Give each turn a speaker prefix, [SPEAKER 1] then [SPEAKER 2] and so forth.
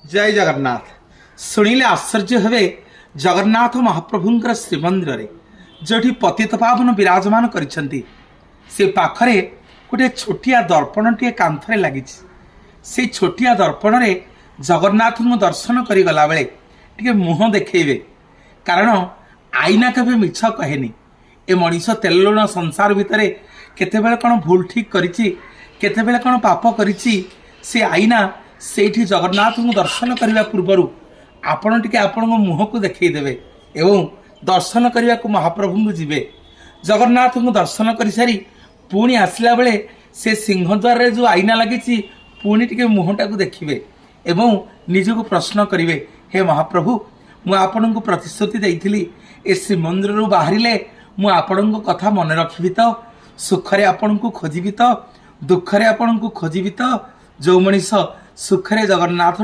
[SPEAKER 1] जय जगन्नाथ शुणिले आश्चर्य हे जगन्नाथ महाप्रभुंर श्रीमंदिर जो पतित पावन विराजमान करिसेंती से पाखरे गोटे छोटिया दर्पण टे कांथरे लगी से छोटिया दर्पण रे जगन्नाथ को दर्शन करी गला बेले टिके मुह देखैबे कारण आईना केबे मिछ कहेनी ए मनीष तेल लुण संसार भितर केतेबेले कौन भूल ठीक करिछि केतेबेले कौन पाप करिछि से आईना सेठी जगन्नाथ को दर्शन करने पूर्वर आपण टिके आपण मुह को देखईदेवे एवं दर्शन करने को महाप्रभु को जीवे जगन्नाथ को दर्शन कर सारी पुणी आसला बेले से सिंहद्वार रे जो आईना लगी पुणी टिके मुहटा को देखिए एवं निजको प्रश्न करेंगे हे महाप्रभु मु आपण को प्रतिश्रुति देइथिली ए श्रीमंदिर रू बाहरिले मु आपण को कथा मन रखिबि तो सुखरे आपण को खोजिबि तो दुखरे आपण को खोजिबि तो जो मनीष सुखरे जगन्नाथ